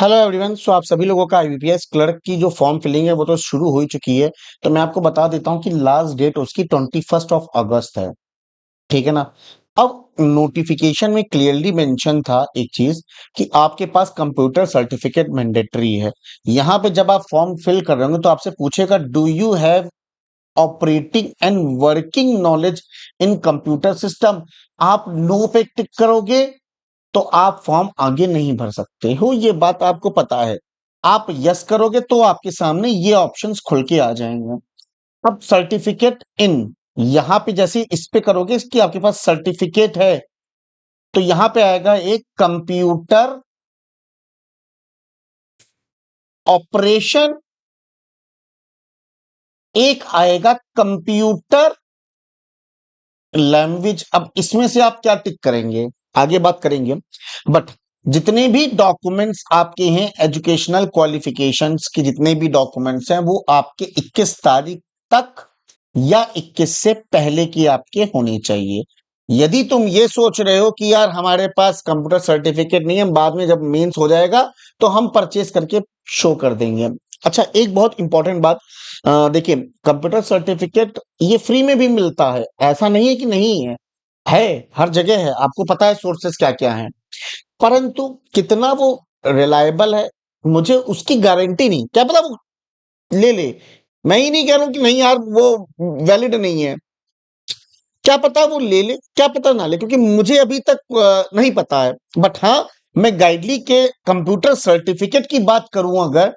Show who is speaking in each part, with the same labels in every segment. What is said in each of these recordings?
Speaker 1: Hello everyone. सो आप सभी लोगों का आईबीपीएस क्लर्क की जो फॉर्म फिलिंग है वो तो शुरू हो ही चुकी है। तो मैं आपको बता देता हूं कि लास्ट डेट उसकी 21 अगस्त है। ठीक है ना। अब नोटिफिकेशन में क्लियरली मेंशन था एक चीज कि आपके पास कंप्यूटर सर्टिफिकेट मैंडेटरी है। यहाँ पे जब आप फॉर्म फिल कर रहे होंगे तो आपसे पूछेगा do you have operating and working knowledge in computer system. आप नो पे टिक करोगे तो आप फॉर्म आगे नहीं भर सकते हो, ये बात आपको पता है। आप यस करोगे तो आपके सामने ये ऑप्शंस खुल के आ जाएंगे। अब सर्टिफिकेट इन, यहां पे जैसे इस पे करोगे कि आपके पास सर्टिफिकेट है तो यहां पे आएगा एक कंप्यूटर ऑपरेशन, एक आएगा कंप्यूटर लैंग्वेज। अब इसमें से आप क्या टिक करेंगे आगे बात करेंगे। बट जितने भी डॉक्यूमेंट्स आपके हैं, एजुकेशनल क्वालिफिकेशंस के जितने भी डॉक्यूमेंट्स हैं वो आपके 21 तारीख तक या 21 से पहले की आपके होने चाहिए। यदि तुम ये सोच रहे हो कि यार हमारे पास कंप्यूटर सर्टिफिकेट नहीं है, बाद में जब मेंस हो जाएगा तो हम परचेज करके शो कर देंगे। अच्छा, एक बहुत इंपॉर्टेंट बात, देखिए कंप्यूटर सर्टिफिकेट ये फ्री में भी मिलता है, ऐसा नहीं है कि नहीं है हर जगह है। आपको पता है सोर्सेस क्या क्या हैं, परंतु कितना वो रिलायबल है मुझे उसकी गारंटी नहीं। क्या पता वो ले ले, मैं ही नहीं कह रहा हूं कि नहीं यार वो वैलिड नहीं है। क्या पता वो ले ले, क्या पता ना ले, क्योंकि मुझे अभी तक नहीं पता है। बट हाँ, मैं गाइडली के कंप्यूटर सर्टिफिकेट की बात करूं अगर,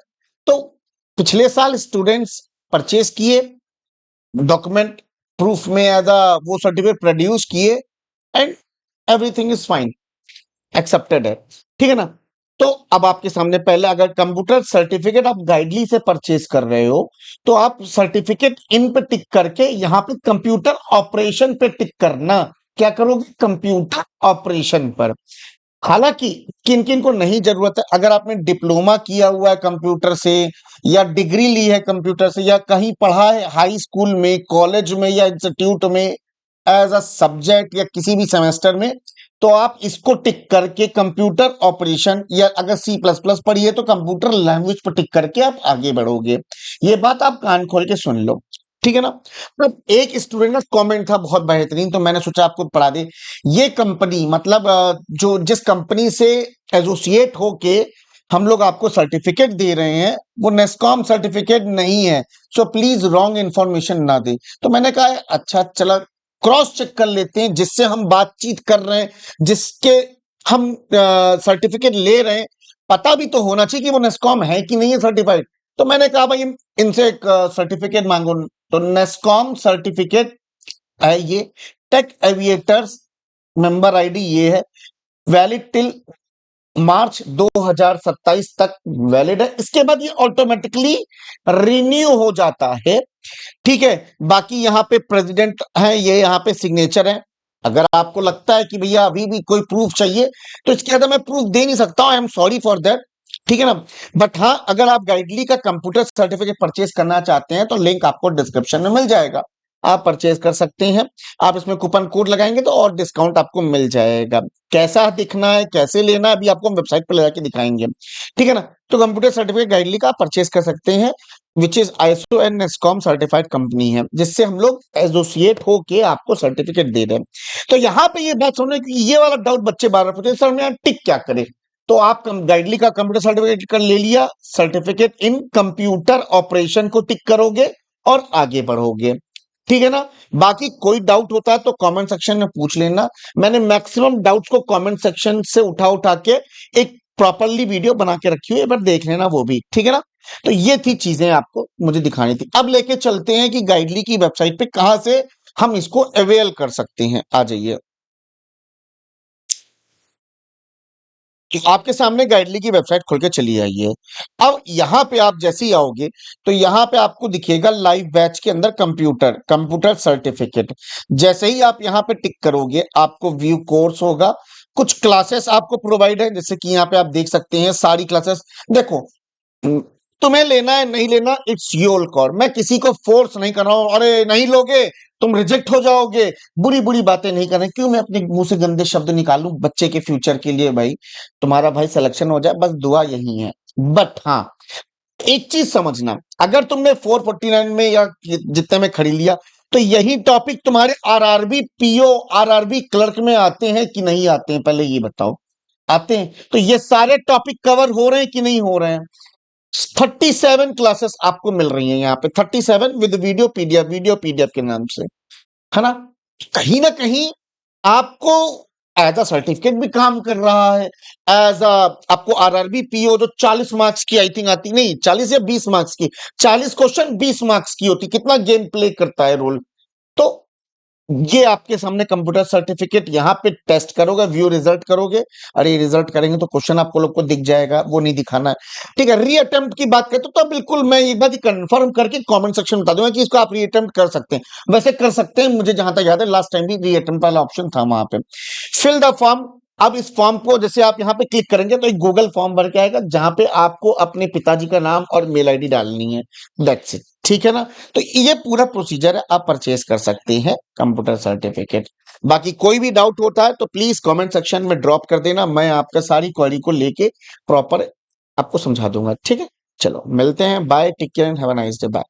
Speaker 1: तो पिछले साल स्टूडेंट्स परचेज किए, डॉक्यूमेंट प्रूफ में एज अ वो सर्टिफिकेट प्रोड्यूस किए and everything is fine, accepted है। ठीक है ना। तो अब आपके सामने पहले अगर कंप्यूटर सर्टिफिकेट आप गाइडली से परचेज कर रहे हो तो आप सर्टिफिकेट इन पे टिक करके यहां पे कंप्यूटर ऑपरेशन पे टिक करना। क्या करोगे? कंप्यूटर ऑपरेशन पर। हालांकि किन किन को नहीं जरूरत है, अगर आपने डिप्लोमा किया हुआ है कंप्यूटर से या डिग्री ली है कंप्यूटर से या कहीं पढ़ा है हाई स्कूल में, कॉलेज में या इंस्टीट्यूट में एज अ सब्जेक्ट या किसी भी सेमेस्टर में, तो आप इसको टिक करके कंप्यूटर ऑपरेशन, या अगर सी प्लस प्लस पढ़िए तो कंप्यूटर लैंग्वेज पर टिक करके आप आगे बढ़ोगे। ये बात आप कान खोल के सुन लो। ठीक है ना। अब एक स्टूडेंट का कमेंट था बहुत बेहतरीन, तो मैंने सोचा आपको पढ़ा दे। ये कंपनी मतलब जो जिस कंपनी से एसोसिएट होके हम लोग आपको सर्टिफिकेट दे रहे हैं वो नेस्कॉम सर्टिफिकेट नहीं है। सो प्लीज रॉन्ग इंफॉर्मेशन ना दे। तो मैंने कहा अच्छा चला क्रॉस चेक कर लेते हैं, जिससे हम बातचीत कर रहे हैं, जिसके हम सर्टिफिकेट ले रहे हैं, पता भी तो होना चाहिए कि वो नेस्कॉम है कि नहीं है सर्टिफाइड। तो मैंने कहा भाई इनसे एक सर्टिफिकेट मांगो। तो नेस्कॉम सर्टिफिकेट है ये, टेक एविएटर्स मेंबर आईडी ये है, वैलिड टिल मार्च 2027 तक वैलिड है। इसके बाद ये ऑटोमेटिकली रिन्यू हो जाता है। ठीक है। बाकी यहाँ पे प्रेसिडेंट है, ये यहाँ पे सिग्नेचर है। अगर आपको लगता है कि भैया अभी भी कोई प्रूफ चाहिए तो इसके अंदर मैं प्रूफ दे नहीं सकता हूं, I am sorry for that. ठीक है ना। बट हाँ, अगर आप गाइडली का कंप्यूटर सर्टिफिकेट परचेज करना चाहते हैं तो लिंक आपको डिस्क्रिप्शन में मिल जाएगा, आप परचेज कर सकते हैं। आप इसमें कूपन कोड लगाएंगे तो और डिस्काउंट आपको मिल जाएगा। कैसा दिखना है, कैसे लेना है, अभी आपको हम वेबसाइट पर लगा के दिखाएंगे। ठीक है ना। तो कंप्यूटर सर्टिफिकेट गाइडली का आप परचेज कर सकते हैं, which is ISO and NASSCOM certified company है, जिससे हम लोग एसोसिएट होके आपको सर्टिफिकेट दे रहे हैं। तो यहाँ पे ये बात सुनने की ये वाला डाउट बच्चे बार बार पूछते हैं, सर मैं टिक क्या करे। तो आप गाइडली का कंप्यूटर सर्टिफिकेट कर ले लिया, सर्टिफिकेट इन कंप्यूटर ऑपरेशन को टिक करोगे और आगे बढ़ोगे। ठीक है ना। बाकी कोई डाउट होता है तो कमेंट सेक्शन में पूछ लेना। मैंने मैक्सिमम डाउट्स को कमेंट सेक्शन से उठा उठा के एक प्रॉपरली वीडियो बना के रखी हुई है, एक बार देख लेना वो भी। ठीक है ना। तो ये थी चीजें आपको मुझे दिखानी थी। अब लेके चलते हैं कि गाइडली की वेबसाइट पे कहां से हम इसको अवेल कर सकते हैं। आ जाइए। तो आपके सामने गाइडली की वेबसाइट खोल के चली आइए। अब यहां पे आप जैसे ही आओगे तो यहां पे आपको दिखेगा लाइव बैच के अंदर कंप्यूटर कंप्यूटर सर्टिफिकेट। जैसे ही आप यहां पे टिक करोगे आपको व्यू कोर्स होगा, कुछ क्लासेस आपको प्रोवाइड है, जैसे कि यहाँ पे आप देख सकते हैं सारी क्लासेस। देखो, तुम्हें लेना है नहीं लेना, इट्स योर कॉल। मैं किसी को फोर्स नहीं कर रहा हूं, अरे नहीं लोगे तुम रिजेक्ट हो जाओगे, बुरी बुरी बातें नहीं कर रहे। क्यों मैं अपने मुंह से गंदे शब्द निकालूं बच्चे के फ्यूचर के लिए? भाई तुम्हारा भाई सिलेक्शन हो जाए, बस दुआ यही है। बट हाँ, एक चीज समझना, अगर तुमने 449 में या जितने में खरीद लिया, तो यही टॉपिक तुम्हारे आरआरबी पीओ, आरआरबी क्लर्क में आते हैं कि नहीं आते हैं? पहले ये बताओ। आते हैं। तो ये सारे टॉपिक कवर हो रहे हैं कि नहीं हो रहे हैं? 37 क्लासेस आपको मिल रही हैं यहाँ पे, 37 विद वीडियो पीडीएफ के नाम से, है ना कहीं आपको एज अ सर्टिफिकेट भी काम कर रहा है। एज अ आपको आरआरबी पीओ जो 40 मार्क्स की आई थिंक आती, नहीं 40 या 20 मार्क्स की, 40 क्वेश्चन 20 मार्क्स की होती, कितना गेम प्ले करता है रोल। तो ये आपके सामने कंप्यूटर सर्टिफिकेट, यहाँ पे टेस्ट करोगे, व्यू रिजल्ट करोगे, अरे रिजल्ट करेंगे तो क्वेश्चन आपको लोग को दिख जाएगा, वो नहीं दिखाना है। ठीक है, रीअटेम्प्ट की बात करते तो बिल्कुल मैं एक बात कंफर्म करके कमेंट सेक्शन में बता दूंगा कि इसको आप रीअटेम्प्ट कर सकते हैं। वैसे कर सकते हैं, मुझे जहां तक याद है लास्ट टाइम भी रीअटेम्प्ट वाला ऑप्शन था वहां पे। Fill the form. अब इस फॉर्म को जैसे आप यहाँ पे क्लिक करेंगे तो एक गूगल फॉर्म भर के आएगा, जहां पे आपको अपने पिताजी का नाम और मेल आईडी डालनी है, दैट्स इट। ठीक है ना? तो ये पूरा प्रोसीजर है, आप परचेज कर सकते हैं कंप्यूटर सर्टिफिकेट। बाकी कोई भी डाउट होता है तो प्लीज कमेंट सेक्शन में ड्रॉप कर देना, मैं आपका सारी क्वेरी को लेके प्रॉपर आपको समझा दूंगा। ठीक है, चलो मिलते हैं, bye, take care and have a nice day, bye.